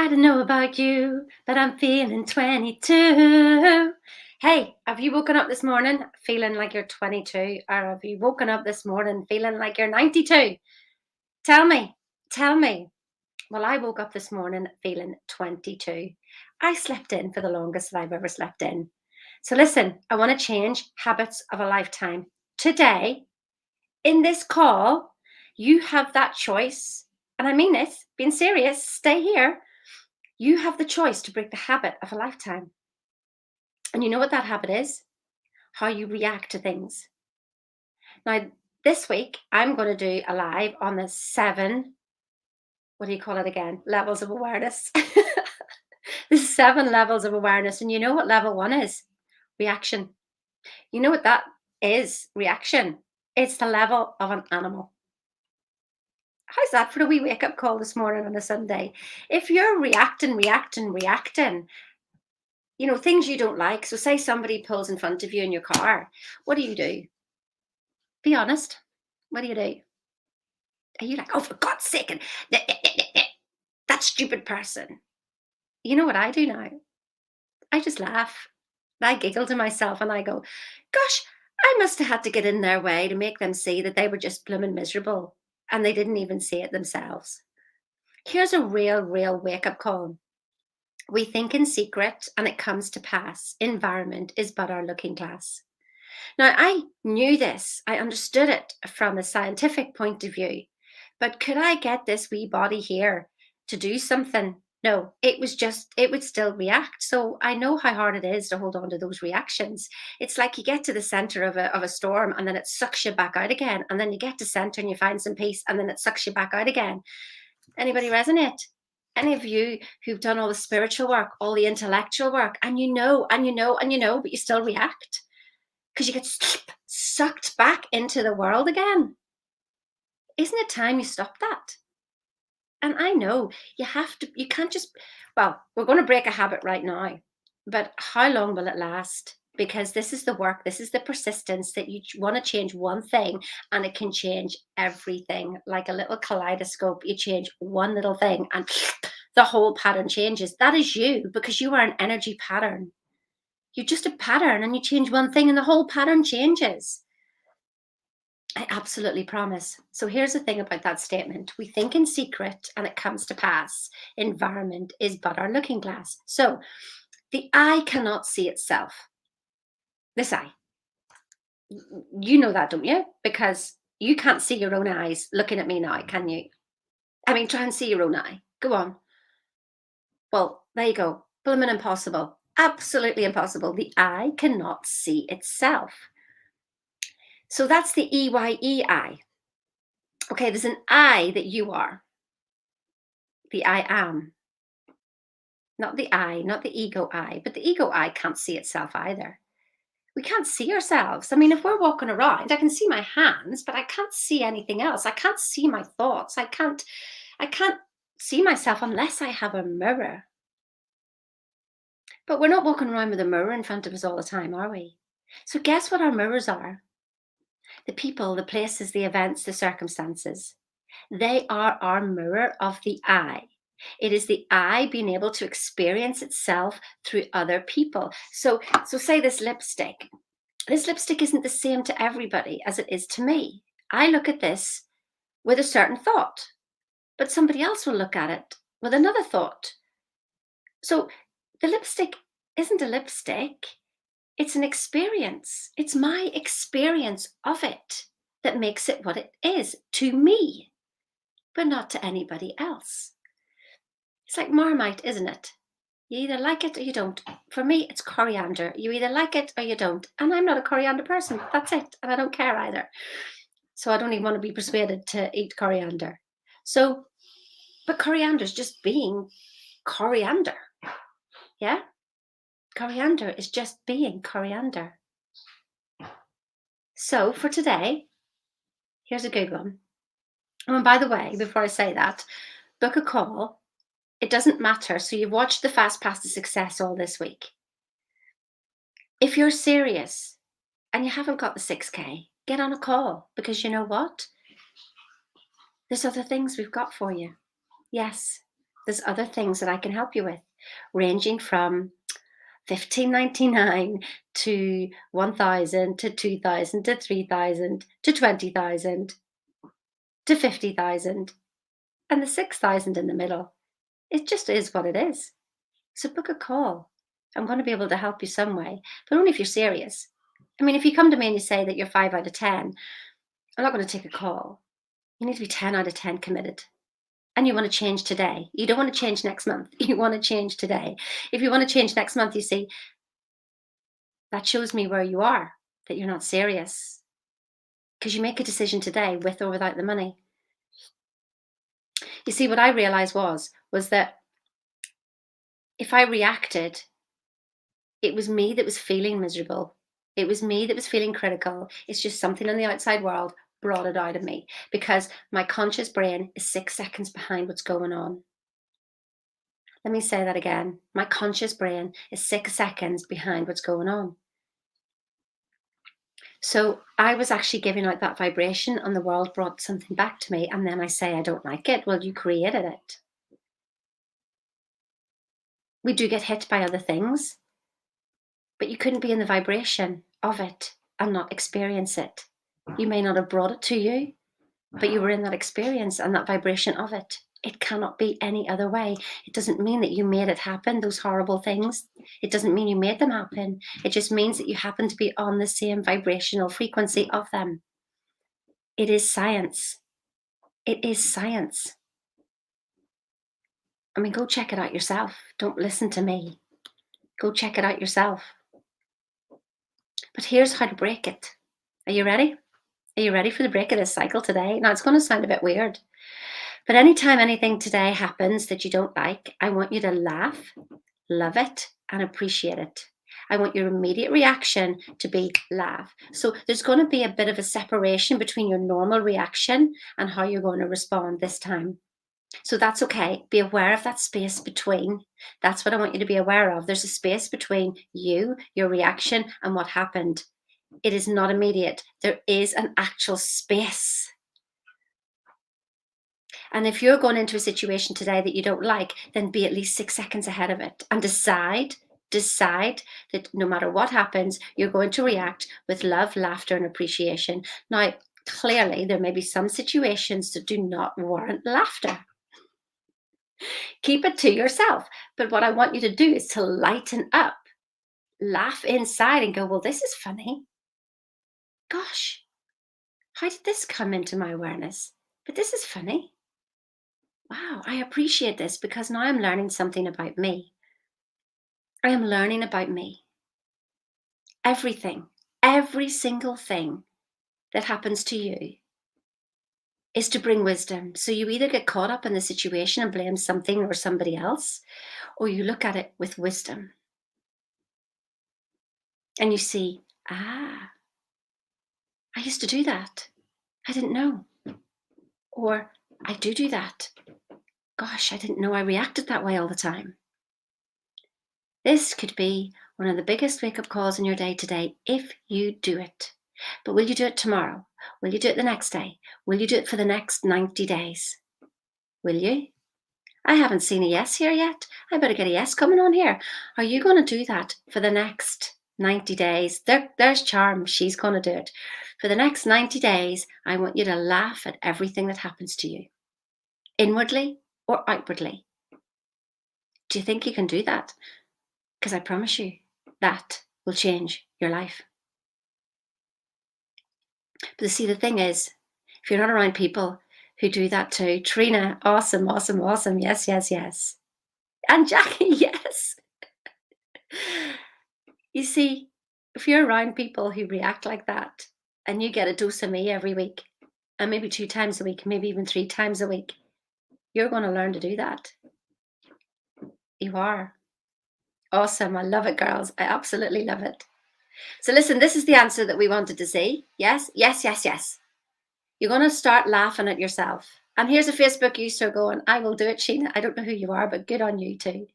I don't know about you, but I'm feeling 22. Hey, have you woken up this morning feeling like you're 22? Or have you woken up this morning feeling like you're 92? Tell me, tell me. Well, I woke up this morning feeling 22. I slept in for the longest that I've ever slept in. So listen, I want to change habits of a lifetime. Today, in this call, you have that choice. And I mean it, being serious, stay here. You have the choice to break the habit of a lifetime. And you know what that habit is? How you react to things. Now, this week, I'm going to do a live on the seven, what do you call it again? Levels of awareness. The seven levels of awareness. And you know what level one is? Reaction. You know what that is? Reaction. It's the level of an animal. How's that for a wee wake up call this morning on a Sunday? If you're reacting, things you don't like. So, say somebody pulls in front of you in your car. What do? Be honest. What do? Are you like, oh, for God's sake, and that stupid person? You know what I do now? I just laugh. I giggle to myself and I go, gosh, I must have had to get in their way to make them see that they were just blooming miserable and they didn't even see it themselves. Here's a real wake up call. We think in secret and it comes to pass. Environment is but our looking glass. Now, I knew this, I understood it from a scientific point of view, but could I get this wee body here to do something? No, it would still react. So I know how hard it is to hold on to those reactions. It's like you get to the center of a storm and then it sucks you back out again. And then you get to center and you find some peace and then it sucks you back out again. Anybody resonate? Any of you who've done all the spiritual work, all the intellectual work, and but you still react? Because you get sucked back into the world again. Isn't it time you stop that? And I know you can't just, well, we're going to break a habit right now, but how long will it last? Because this is the work, this is the persistence that you want to change one thing and it can change everything. Like a little kaleidoscope, you change one little thing and the whole pattern changes. That is you because you are an energy pattern. You're just a pattern and you change one thing and the whole pattern changes. I absolutely promise. So here's the thing about that statement. We think in secret and it comes to pass. Environment is but our looking glass. So the eye cannot see itself. This eye. You know that, don't you? Because you can't see your own eyes looking at me now, can you? I mean, try and see your own eye. Go on. Well, there you go. Blooming impossible. Absolutely impossible. The eye cannot see itself. So that's the EYE eye. Okay, there's an I that you are. The I am. Not the I, not the ego I, but the ego I can't see itself either. We can't see ourselves. I mean, if we're walking around, I can see my hands, but I can't see anything else. I can't see my thoughts. I can't see myself unless I have a mirror. But we're not walking around with a mirror in front of us all the time, are we? So guess what our mirrors are? The people, the places, the events, the circumstances. They are our mirror of the I. It is the I being able to experience itself through other people. So say this lipstick. This lipstick isn't the same to everybody as it is to me. I look at this with a certain thought, but somebody else will look at it with another thought. So the lipstick isn't a lipstick. It's an experience. It's my experience of it that makes it what it is to me, but not to anybody else. It's like Marmite, isn't it? You either like it or you don't. For me, it's coriander. You either like it or you don't. And I'm not a coriander person. That's it. And I don't care either. So I don't even want to be persuaded to eat coriander. So, but coriander is just being coriander. Yeah? Coriander is just being coriander. So for today, here's a good one. Oh, and by the way, before I say that, book a call. It doesn't matter. So you've watched the Fast Path to Success all this week. If you're serious and you haven't got the 6K, get on a call because you know what? There's other things we've got for you. Yes, There's other things that I can help you with, ranging from 15.99 to 1,000 to 2,000 to 3,000 to 20,000 to 50,000, and the 6,000 in the middle. It just is what it is. So book a call. I'm going to be able to help you some way, but only if you're serious. I mean, if you come to me and you say that you're 5 out of 10, I'm not going to take a call. You need to be 10 out of 10 committed. And you want to change today. You don't want to change next month. You want to change today. If you want to change next month, you see, that shows me where you are, that you're not serious. Because you make a decision today with or without the money. You see, what I realized was that if I reacted, it was me that was feeling miserable. It was me that was feeling critical. It's just something in the outside world brought it out of me because my conscious brain is 6 seconds behind what's going on. Let me say that again. My conscious brain is 6 seconds behind what's going on. So I was actually giving out that vibration and the world brought something back to me. And then I say, I don't like it. Well, you created it. We do get hit by other things, but you couldn't be in the vibration of it and not experience it. You may not have brought it to you, but you were in that experience and that vibration of it. It cannot be any other way. It doesn't mean that you made it happen, those horrible things. It doesn't mean you made them happen. It just means that you happen to be on the same vibrational frequency of them. It is science. It is science. I mean, go check it out yourself. Don't listen to me. Go check it out yourself. But here's how to break it. Are you ready? Are you ready for the break of this cycle today? Now, it's going to sound a bit weird, but anytime anything today happens that you don't like, I want you to laugh, love it, and appreciate it. I want your immediate reaction to be laugh. So there's going to be a bit of a separation between your normal reaction and how you're going to respond this time. So that's okay. Be aware of that space between. That's what I want you to be aware of. There's a space between you, your reaction, and what happened. It is not immediate. There is an actual space. And if you're going into a situation today that you don't like, then be at least 6 seconds ahead of it and decide that no matter what happens, you're going to react with love, laughter, and appreciation. Now, clearly, there may be some situations that do not warrant laughter. Keep it to yourself. But what I want you to do is to lighten up, laugh inside and go, well, this is funny. Gosh, how did this come into my awareness? But this is funny. Wow, I appreciate this because now I'm learning something about me. I am learning about me. Everything, every single thing that happens to you is to bring wisdom. So you either get caught up in the situation and blame something or somebody else, or you look at it with wisdom. And you see, I used to do that. I didn't know. Or I do that. Gosh, I didn't know I reacted that way all the time. This could be one of the biggest wake-up calls in your day today if you do it. But will you do it tomorrow? Will you do it the next day? Will you do it for the next 90 days? Will you? I haven't seen a yes here yet. I better get a yes coming on here. Are you going to do that for the next 90 days? There's Charm. She's going to do it. For the next 90 days, I want you to laugh at everything that happens to you, inwardly or outwardly. Do you think you can do that? Because I promise you, that will change your life. But see, the thing is, if you're not around people who do that too, Trina, awesome, awesome, awesome. Yes, yes, yes. And Jackie, yes. You see, if you're around people who react like that and you get a dose of me every week, and maybe 2 times a week, maybe even 3 times a week, you're going to learn to do that. You are. Awesome. I love it, girls. I absolutely love it. So listen, this is the answer that we wanted to see. Yes, yes, yes, yes. You're going to start laughing at yourself. And here's a Facebook user going, I will do it, Sheena. I don't know who you are, but good on you too.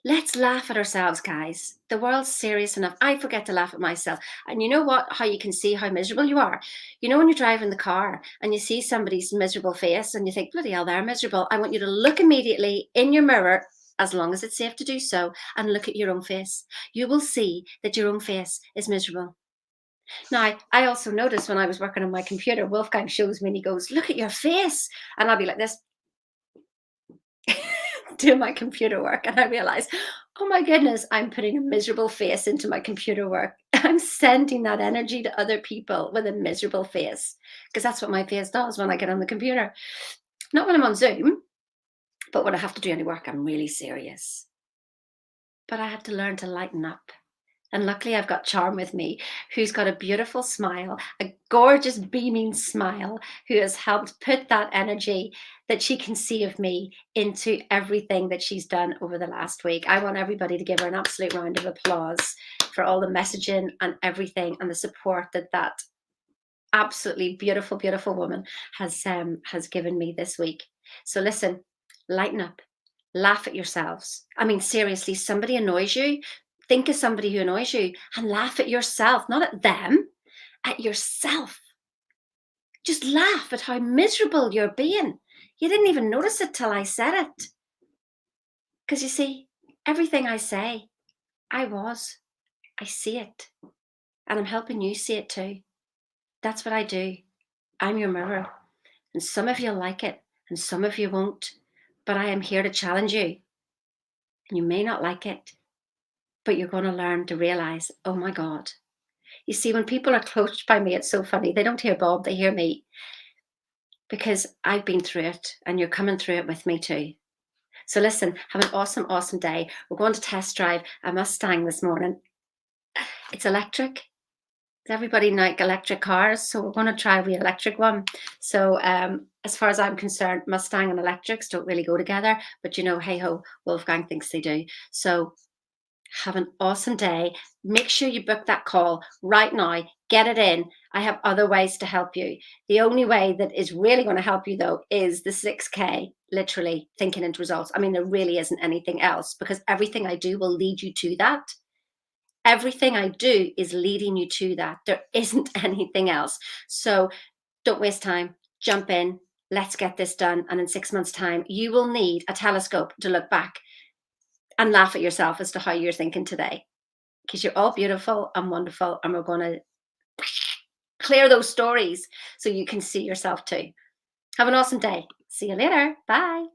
Let's laugh at ourselves, guys. The world's serious enough. I forget to laugh at myself. And you know what? How you can see how miserable you are. You know, when you're driving the car and you see somebody's miserable face and you think, bloody hell, they're miserable. I want you to look immediately in your mirror, as long as it's safe to do so, and look at your own face. You will see that your own face is miserable. Now, I also noticed when I was working on my computer, Wolfgang shows me and he goes, look at your face. And I'll be like this, doing my computer work, and I realize, oh my goodness, I'm putting a miserable face into my computer work. I'm sending that energy to other people with a miserable face, because that's what my face does when I get on the computer. Not when I'm on Zoom, but when I have to do any work, I'm really serious. But I had to learn to lighten up. And luckily, I've got Charm with me, who's got a beautiful smile, a gorgeous, beaming smile, who has helped put that energy that she can see of me into everything that she's done over the last week. I want everybody to give her an absolute round of applause for all the messaging and everything and the support that that absolutely beautiful, beautiful woman has given me this week. So listen, lighten up, laugh at yourselves. I mean, seriously, somebody annoys you, think of somebody who annoys you and laugh at yourself, not at them, at yourself. Just laugh at how miserable you're being. You didn't even notice it till I said it. Because you see, everything I say, I see it. And I'm helping you see it too. That's what I do. I'm your mirror. And some of you like it and some of you won't. But I am here to challenge you. And you may not like it, but you're going to learn to realize, oh my God. You see, when people are coached by me, it's so funny. They don't hear Bob, they hear me. Because I've been through it and you're coming through it with me too. So listen, have an awesome, awesome day. We're going to test drive a Mustang this morning. It's electric. Everybody like electric cars, so we're going to try the electric one. So as far as I'm concerned, Mustang and electrics don't really go together, but you know, hey ho, Wolfgang thinks they do. So have an awesome day. Make sure you book that call right now. Get it in. I have other ways to help you. The only way that is really going to help you, though, is the 6K, literally thinking into results. I mean, there really isn't anything else because everything I do will lead you to that. Everything I do is leading you to that. There isn't anything else. So don't waste time. Jump in. Let's get this done. And in 6 months' time, you will need a telescope to look back and laugh at yourself as to how you're thinking today. Because you're all beautiful and wonderful. And we're going to clear those stories so you can see yourself too. Have an awesome day. See you later. Bye.